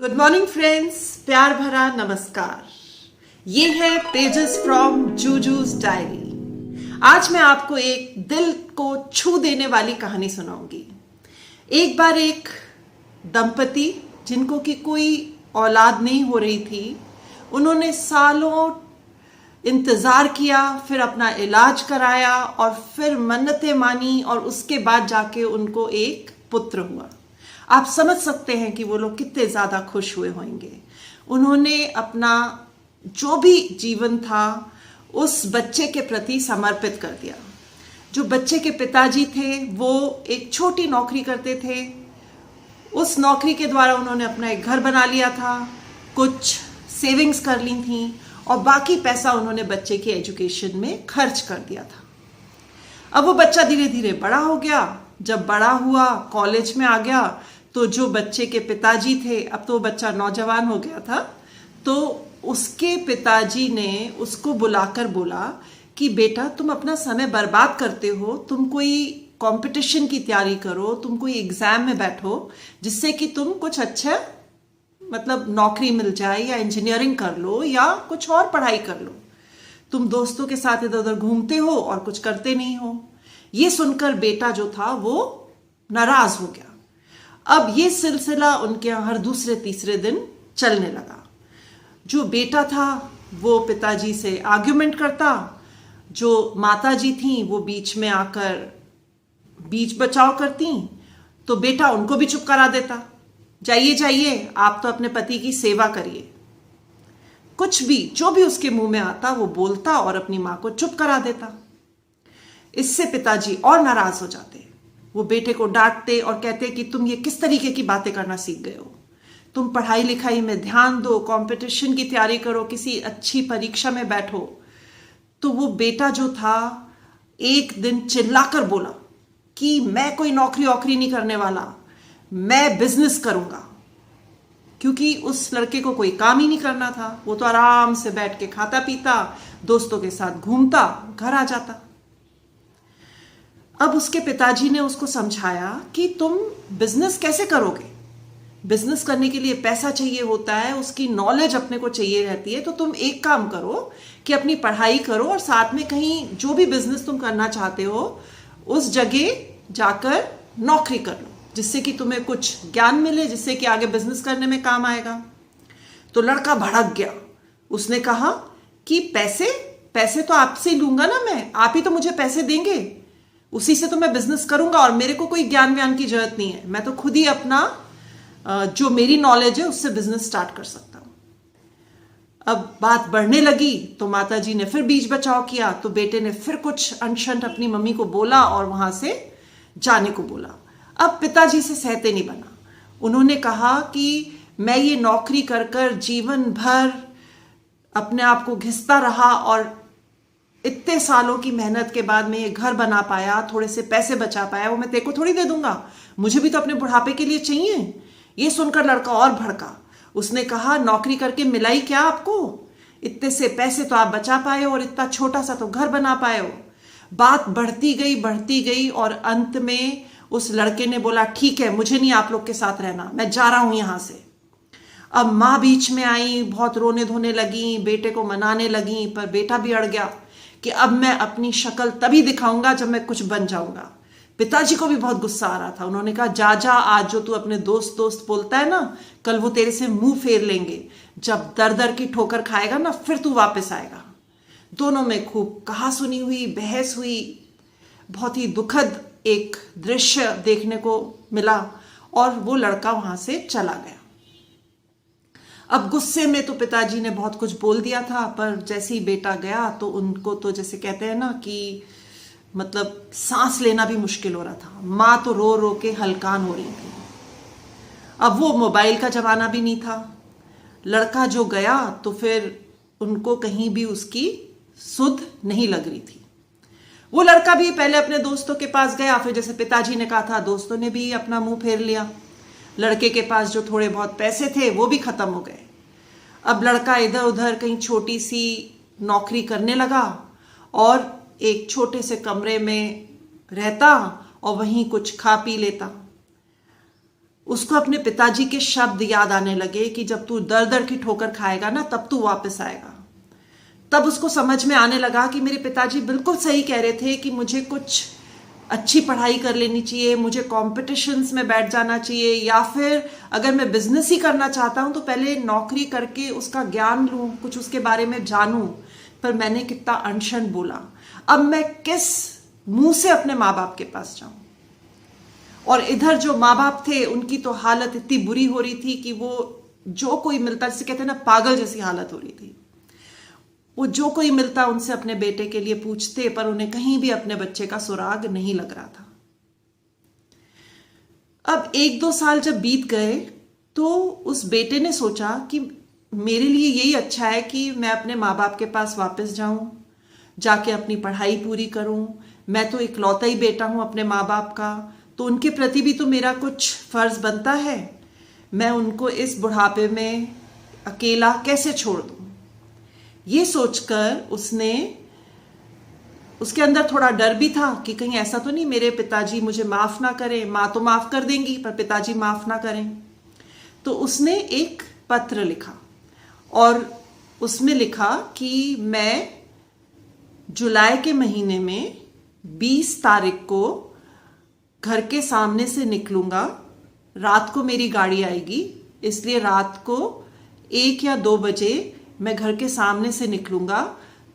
Good morning friends, प्यार भरा नमस्कार। ये है पेजेस फ्रॉम जूजूज डायरी। आज मैं आपको एक दिल को छू देने वाली कहानी सुनाऊंगी। एक बार एक दंपति जिनको कि कोई औलाद नहीं हो रही थी, उन्होंने सालों इंतज़ार किया, फिर अपना इलाज कराया और फिर मन्नतें मानी और उसके बाद जाके उनको एक पुत्र हुआ। आप समझ सकते हैं कि वो लोग कितने ज़्यादा खुश हुए होंगे। उन्होंने अपना जो भी जीवन था उस बच्चे के प्रति समर्पित कर दिया। जो बच्चे के पिताजी थे वो एक छोटी नौकरी करते थे। उस नौकरी के द्वारा उन्होंने अपना एक घर बना लिया था, कुछ सेविंग्स कर ली थी और बाकी पैसा उन्होंने बच्चे की एजुकेशन में खर्च कर दिया था। अब वो बच्चा धीरे धीरे बड़ा हो गया। जब बड़ा हुआ, कॉलेज में आ गया, तो जो बच्चे के पिताजी थे, अब तो वो बच्चा नौजवान हो गया था, तो उसके पिताजी ने उसको बुलाकर बोला कि बेटा, तुम अपना समय बर्बाद करते हो, तुम कोई कंपटीशन की तैयारी करो, तुम कोई एग्जाम में बैठो जिससे कि तुम कुछ अच्छा नौकरी मिल जाए, या इंजीनियरिंग कर लो या कुछ और पढ़ाई कर लो। तुम दोस्तों के साथ इधर उधर घूमते हो और कुछ करते नहीं हो। ये सुनकर बेटा जो था वो नाराज हो गया। अब ये सिलसिला उनके यहाँ हर दूसरे तीसरे दिन चलने लगा। जो बेटा था वो पिताजी से आर्ग्यूमेंट करता, जो माताजी थी वो बीच में आकर बीच बचाव करती, तो बेटा उनको भी चुप करा देता। जाइए जाइए, आप तो अपने पति की सेवा करिए। कुछ भी, जो भी उसके मुंह में आता वो बोलता और अपनी माँ को चुप करा देता। इससे पिताजी और नाराज हो जाते। वो बेटे को डांटते और कहते कि तुम ये किस तरीके की बातें करना सीख गए हो, तुम पढ़ाई लिखाई में ध्यान दो, कंपटीशन की तैयारी करो, किसी अच्छी परीक्षा में बैठो। तो वो बेटा जो था एक दिन चिल्लाकर बोला कि मैं कोई नौकरी वोकरी नहीं करने वाला, मैं बिजनेस करूंगा। क्योंकि उस लड़के को कोई काम ही नहीं करना था, वो तो आराम से बैठ के खाता पीता, दोस्तों के साथ घूमता, घर आ जाता। अब उसके पिताजी ने उसको समझाया कि तुम बिजनेस कैसे करोगे, बिजनेस करने के लिए पैसा चाहिए होता है, उसकी नॉलेज अपने को चाहिए रहती है। तो तुम एक काम करो कि अपनी पढ़ाई करो और साथ में कहीं जो भी बिजनेस तुम करना चाहते हो उस जगह जाकर नौकरी कर लो, जिससे कि तुम्हें कुछ ज्ञान मिले, जिससे कि आगे बिजनेस करने में काम आएगा। तो लड़का भड़क गया। उसने कहा कि पैसे तो आपसे ही लूंगा ना, मैं, आप ही तो मुझे पैसे देंगे, उसी से तो मैं बिजनेस करूंगा और मेरे को कोई ज्ञान व्यान की जरूरत नहीं है, मैं तो खुद ही अपना जो मेरी नॉलेज है उससे बिजनेस स्टार्ट कर सकता हूं। अब बात बढ़ने लगी तो माताजी ने फिर बीच बचाव किया, तो बेटे ने फिर कुछ अनशन अपनी मम्मी को बोला और वहां से जाने को बोला। अब पिताजी से सहते नहीं बना। उन्होंने कहा कि मैं ये नौकरी कर कर जीवन भर अपने आप को घिसता रहा और इतने सालों की मेहनत के बाद मैं ये घर बना पाया, थोड़े से पैसे बचा पाया, वो मैं तेरे को थोड़ी दे दूंगा, मुझे भी तो अपने बुढ़ापे के लिए चाहिए। ये सुनकर लड़का और भड़का। उसने कहा, नौकरी करके मिला ही क्या आपको, इतने से पैसे तो आप बचा पाए हो और इतना छोटा सा तो घर बना पाए हो। बात बढ़ती गई और अंत में उस लड़के ने बोला, ठीक है, मुझे नहीं आप लोग के साथ रहना, मैं जा रहा हूं यहां से। अब माँ बीच में आई, बहुत रोने धोने लगी, बेटे को मनाने लगी, पर बेटा भी अड़ गया कि अब मैं अपनी शक्ल तभी दिखाऊंगा जब मैं कुछ बन जाऊंगा। पिताजी को भी बहुत गुस्सा आ रहा था। उन्होंने कहा, जा आज जो तू अपने दोस्त बोलता है ना, कल वो तेरे से मुंह फेर लेंगे, जब दर दर की ठोकर खाएगा ना फिर तू वापस आएगा। दोनों में खूब कहा सुनी हुई, बहस हुई, बहुत ही दुखद एक दृश्य देखने को मिला और वो लड़का वहां से चला गया। अब गुस्से में तो पिताजी ने बहुत कुछ बोल दिया था, पर जैसे ही बेटा गया तो उनको तो जैसे कहते हैं ना कि सांस लेना भी मुश्किल हो रहा था। माँ तो रो रो के हलकान हो रही थी। अब वो मोबाइल का जमाना भी नहीं था। लड़का जो गया तो फिर उनको कहीं भी उसकी सुध नहीं लग रही थी। वो लड़का भी पहले अपने दोस्तों के पास गया, फिर जैसे पिताजी ने कहा था दोस्तों ने भी अपना मुंह फेर लिया। लड़के के पास जो थोड़े बहुत पैसे थे वो भी खत्म हो गए। अब लड़का इधर उधर कहीं छोटी सी नौकरी करने लगा और एक छोटे से कमरे में रहता और वहीं कुछ खा पी लेता। उसको अपने पिताजी के शब्द याद आने लगे कि जब तू दर दर की ठोकर खाएगा ना तब तू वापस आएगा। तब उसको समझ में आने लगा कि मेरे पिताजी बिल्कुल सही कह रहे थे कि मुझे कुछ अच्छी पढ़ाई कर लेनी चाहिए, मुझे कॉम्पिटिशन्स में बैठ जाना चाहिए, या फिर अगर मैं बिजनेस ही करना चाहता हूं तो पहले नौकरी करके उसका ज्ञान लूं, कुछ उसके बारे में जानूं। पर मैंने कितना अनशन बोला, अब मैं किस मुंह से अपने माँ बाप के पास जाऊं। और इधर जो माँ बाप थे उनकी तो हालत इतनी बुरी हो रही थी कि वो जो कोई मिलता, जिसे कहते हैं ना पागल जैसी हालत हो रही थी। वो जो कोई मिलता उनसे अपने बेटे के लिए पूछते, पर उन्हें कहीं भी अपने बच्चे का सुराग नहीं लग रहा था। अब 1-2 साल जब बीत गए तो उस बेटे ने सोचा कि मेरे लिए यही अच्छा है कि मैं अपने माँ बाप के पास वापस जाऊं, जाके अपनी पढ़ाई पूरी करूं। मैं तो इकलौता ही बेटा हूं अपने माँ बाप का, तो उनके प्रति भी तो मेरा कुछ फर्ज बनता है। मैं उनको इस बुढ़ापे में अकेला कैसे छोड़ दूं। ये सोचकर उसके अंदर थोड़ा डर भी था कि कहीं ऐसा तो नहीं मेरे पिताजी मुझे माफ ना करें, माँ तो माफ कर देंगी पर पिताजी माफ ना करें। तो उसने एक पत्र लिखा और उसमें लिखा कि मैं जुलाई के महीने में 20 तारीख को घर के सामने से निकलूंगा। रात को मेरी गाड़ी आएगी, इसलिए रात को 1 या 2 बजे मैं घर के सामने से निकलूंगा।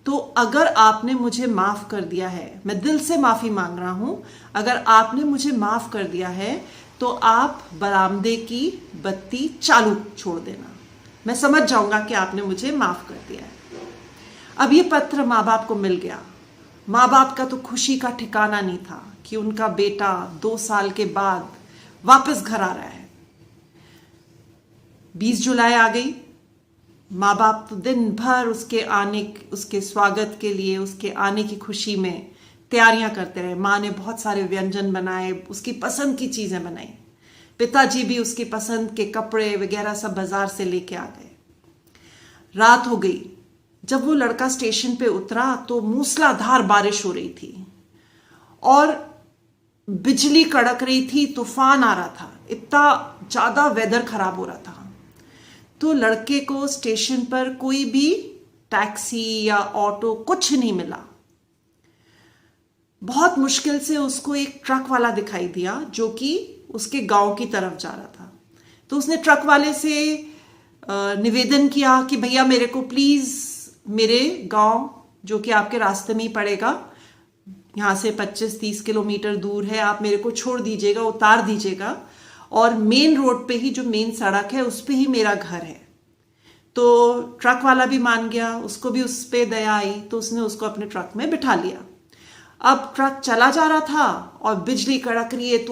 तो अगर आपने मुझे माफ कर दिया है, मैं दिल से माफी मांग रहा हूं, अगर आपने मुझे माफ कर दिया है तो आप बरामदे की बत्ती चालू छोड़ देना, मैं समझ जाऊंगा कि आपने मुझे माफ कर दिया है। अब ये पत्र माँ बाप को मिल गया। माँ बाप का तो खुशी का ठिकाना नहीं था कि उनका बेटा 2 साल के बाद वापस घर आ रहा है। 20 जुलाई आ गई। माँ बाप तो दिन भर उसके स्वागत के लिए, उसके आने की खुशी में तैयारियां करते रहे। माँ ने बहुत सारे व्यंजन बनाए, उसकी पसंद की चीजें बनाई। पिताजी भी उसकी पसंद के कपड़े वगैरह सब बाजार से लेके आ गए। रात हो गई। जब वो लड़का स्टेशन पे उतरा तो मूसलाधार बारिश हो रही थी और बिजली कड़क रही थी, तूफान आ रहा था, इतना ज्यादा वेदर खराब हो रहा था। तो लड़के को स्टेशन पर कोई भी टैक्सी या ऑटो कुछ नहीं मिला। बहुत मुश्किल से उसको एक ट्रक वाला दिखाई दिया जो कि उसके गांव की तरफ जा रहा था। तो उसने ट्रक वाले से निवेदन किया कि भैया मेरे को प्लीज मेरे गांव, जो कि आपके रास्ते में ही पड़ेगा, यहाँ से 25-30 किलोमीटर दूर है, आप मेरे को छोड़ दीजिएगा, उतार दीजिएगा, और मेन रोड पे ही, जो मेन सड़क है उस पे ही मेरा घर है। तो ट्रक वाला भी मान गया, उसको भी उस पे दया आई, तो उसने उसको अपने ट्रक में बिठा लिया। अब ट्रक चला जा रहा था और बिजली कड़क रही है,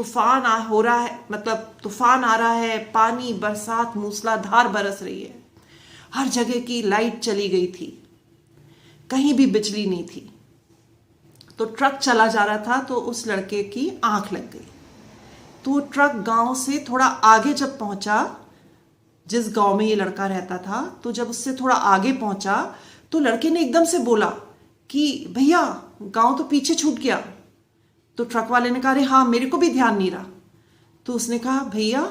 हो रहा है, मतलब तूफान आ रहा है, पानी बरसात मूसलाधार बरस रही है, हर जगह की लाइट चली गई थी, कहीं भी बिजली नहीं थी। तो ट्रक चला जा रहा था तो उस लड़के की आंख लग गई। तो ट्रक गांव से थोड़ा आगे जब पहुंचा, जिस गांव में ये लड़का रहता था, तो जब उससे थोड़ा आगे पहुंचा तो लड़के ने एकदम से बोला कि भैया गांव तो पीछे छूट गया। तो ट्रक वाले ने कहा अरे हाँ, मेरे को भी ध्यान नहीं रहा। तो उसने कहा भैया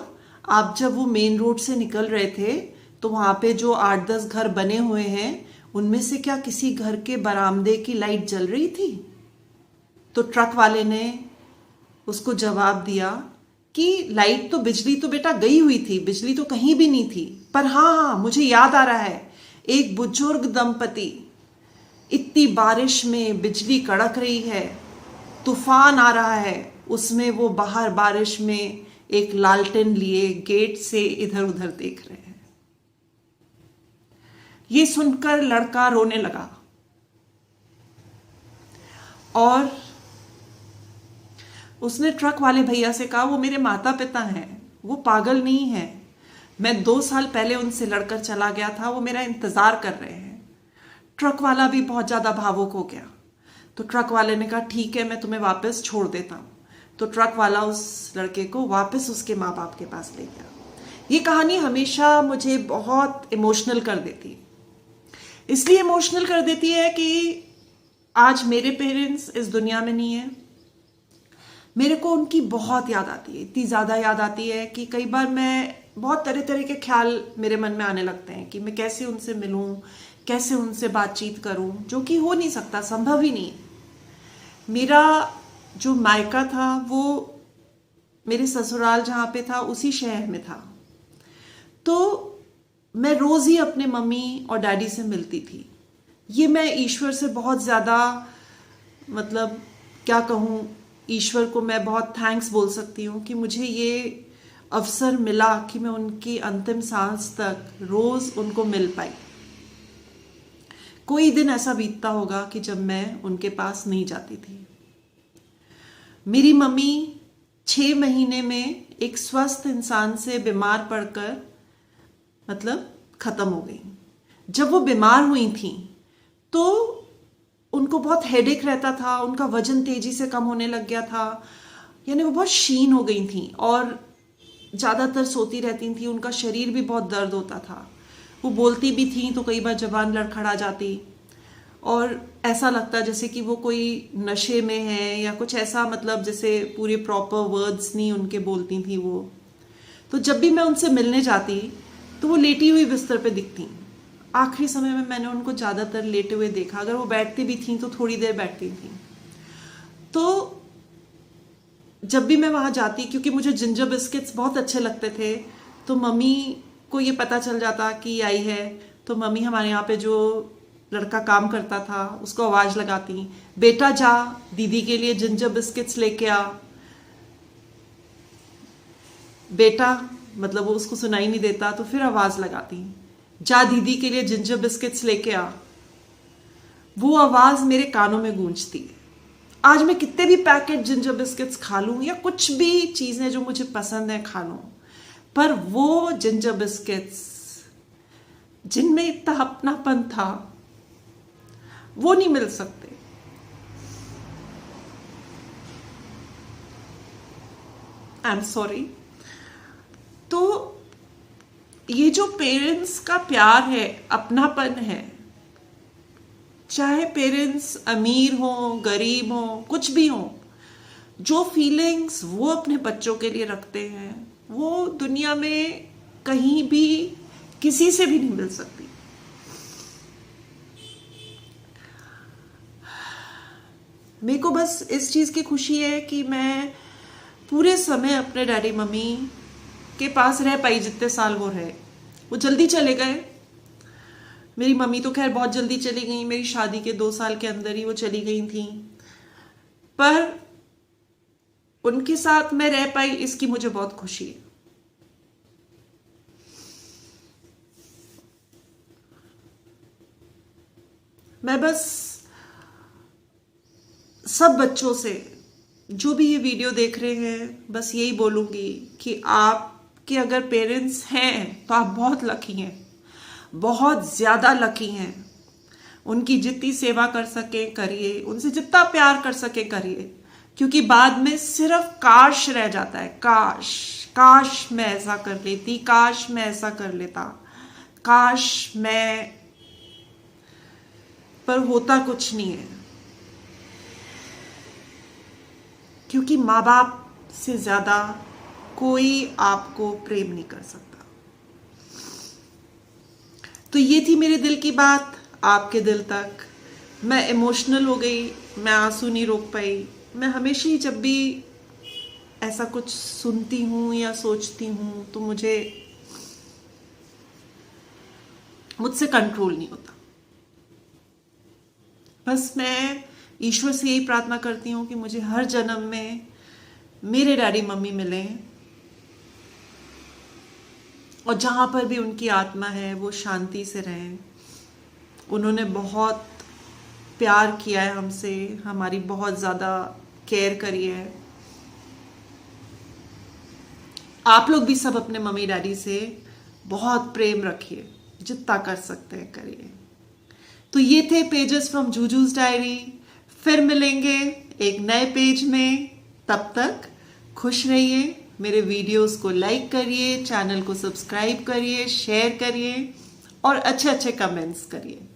आप जब वो मेन रोड से निकल रहे थे तो वहां पे जो 8-10 घर बने हुए हैं उनमें से क्या किसी घर के बरामदे की लाइट जल रही थी? तो ट्रक वाले ने उसको जवाब दिया कि लाइट तो, बिजली तो बेटा गई हुई थी, बिजली तो कहीं भी नहीं थी, पर हाँ मुझे याद आ रहा है, एक बुजुर्ग दंपति, इतनी बारिश में बिजली कड़क रही है, तूफान आ रहा है, उसमें वो बाहर बारिश में एक लालटेन लिए गेट से इधर उधर देख रहे हैं। ये सुनकर लड़का रोने लगा और उसने ट्रक वाले भैया से कहा वो मेरे माता पिता हैं, वो पागल नहीं है, मैं 2 साल पहले उनसे लड़कर चला गया था, वो मेरा इंतजार कर रहे हैं। ट्रक वाला भी बहुत ज्यादा भावुक हो गया। तो ट्रक वाले ने कहा ठीक है, मैं तुम्हें वापस छोड़ देता हूं। तो ट्रक वाला उस लड़के को वापस उसके माँ बाप के पास ले गया। ये कहानी हमेशा मुझे बहुत इमोशनल कर देती है। इसलिए इमोशनल कर देती है कि आज मेरे पेरेंट्स इस दुनिया में नहीं है। मेरे को उनकी बहुत याद आती है, इतनी ज़्यादा याद आती है कि कई बार मैं बहुत तरह तरह के ख्याल मेरे मन में आने लगते हैं कि मैं कैसे उनसे मिलूं, कैसे उनसे बातचीत करूं, जो कि हो नहीं सकता, संभव ही नहीं। मेरा जो मायका था वो मेरे ससुराल जहाँ पे था उसी शहर में था, तो मैं रोज़ ही अपने मम्मी और डैडी से मिलती थी। ये मैं ईश्वर से बहुत ज़्यादा, मतलब क्या कहूँ, ईश्वर को मैं बहुत थैंक्स बोल सकती हूँ कि मुझे ये अवसर मिला कि मैं उनकी अंतिम सांस तक रोज़ उनको मिल पाई। कोई दिन ऐसा बीतता होगा कि जब मैं उनके पास नहीं जाती थी। मेरी मम्मी 6 महीने में एक स्वस्थ इंसान से बीमार पड़कर मतलब ख़त्म हो गई। जब वो बीमार हुई थी तो उनको बहुत हेडेक रहता था, उनका वजन तेजी से कम होने लग गया था, यानी वो बहुत क्षीण हो गई थी और ज़्यादातर सोती रहती थी। उनका शरीर भी बहुत दर्द होता था, वो बोलती भी थी तो कई बार ज़बान लड़खड़ा जाती और ऐसा लगता जैसे कि वो कोई नशे में है या कुछ ऐसा, मतलब जैसे पूरे प्रॉपर वर्ड्स नहीं उनके बोलती थी वो। तो जब भी मैं उनसे मिलने जाती तो वो लेटी हुई बिस्तर पे दिखती। आखिरी समय में मैंने उनको ज़्यादातर लेटे हुए देखा, अगर वो बैठती भी थी तो थोड़ी देर बैठती थी। तो जब भी मैं वहाँ जाती, क्योंकि मुझे जिंजर बिस्किट्स बहुत अच्छे लगते थे, तो मम्मी को ये पता चल जाता कि आई है, तो मम्मी हमारे यहाँ पे जो लड़का काम करता था उसको आवाज़ लगाती, बेटा जा दीदी के लिए जिंजर बिस्किट्स लेके आ। बेटा, मतलब वो उसको सुनाई नहीं देता तो फिर आवाज़ लगाती, जा दीदी के लिए जिंजर बिस्किट्स लेके आ। वो आवाज़ मेरे कानों में गूंजती है। आज मैं कितने भी पैकेट जिंजर बिस्किट्स खा लूँ या कुछ भी चीज़ें जो मुझे पसंद है खा लूँ, पर वो जिंजर बिस्किट्स जिनमें इतना अपनापन था वो नहीं मिल सकते। I am sorry. तो ये जो पेरेंट्स का प्यार है, अपनापन है, चाहे पेरेंट्स अमीर हो गरीब हो कुछ भी हो, जो फीलिंग्स वो अपने बच्चों के लिए रखते हैं वो दुनिया में कहीं भी किसी से भी नहीं मिल सकती। मेरे को बस इस चीज़ की खुशी है कि मैं पूरे समय अपने डैडी मम्मी के पास रह पाई, जितने साल वो रहे। वो जल्दी चले गए, मेरी मम्मी तो खैर बहुत जल्दी चली गई, मेरी शादी के 2 साल के अंदर ही वो चली गई थी, पर उनके साथ मैं रह पाई इसकी मुझे बहुत खुशी है। मैं बस सब बच्चों से, जो भी ये वीडियो देख रहे हैं, बस यही बोलूँगी कि आपके अगर पेरेंट्स हैं तो आप बहुत लकी हैं, बहुत ज़्यादा लकी हैं। उनकी जितनी सेवा कर सके करिए, उनसे जितना प्यार कर सके करिए, क्योंकि बाद में सिर्फ काश रह जाता है। काश, काश मैं ऐसा कर लेती, काश मैं ऐसा कर लेता, काश मैं, पर होता कुछ नहीं है, क्योंकि माँ बाप से ज़्यादा कोई आपको प्रेम नहीं कर सकता। तो ये थी मेरे दिल की बात आपके दिल तक। मैं इमोशनल हो गई, मैं आंसू नहीं रोक पाई। मैं हमेशा ही जब भी ऐसा कुछ सुनती हूँ या सोचती हूँ तो मुझसे कंट्रोल नहीं होता। बस मैं ईश्वर से यही प्रार्थना करती हूँ कि मुझे हर जन्म में मेरे डैडी मम्मी मिलें और जहाँ पर भी उनकी आत्मा है वो शांति से रहें। उन्होंने बहुत प्यार किया है हमसे, हमारी बहुत ज़्यादा केयर करी है। आप लोग भी सब अपने मम्मी डैडी से बहुत प्रेम रखिए, जितना कर सकते हैं करिए। तो ये थे पेजेस फ्रॉम जूजूज डायरी। फिर मिलेंगे एक नए पेज में, तब तक खुश रहिए। मेरे वीडियोस को लाइक करिए, चैनल को सब्सक्राइब करिए, शेयर करिए और अच्छे अच्छे कमेंट्स करिए।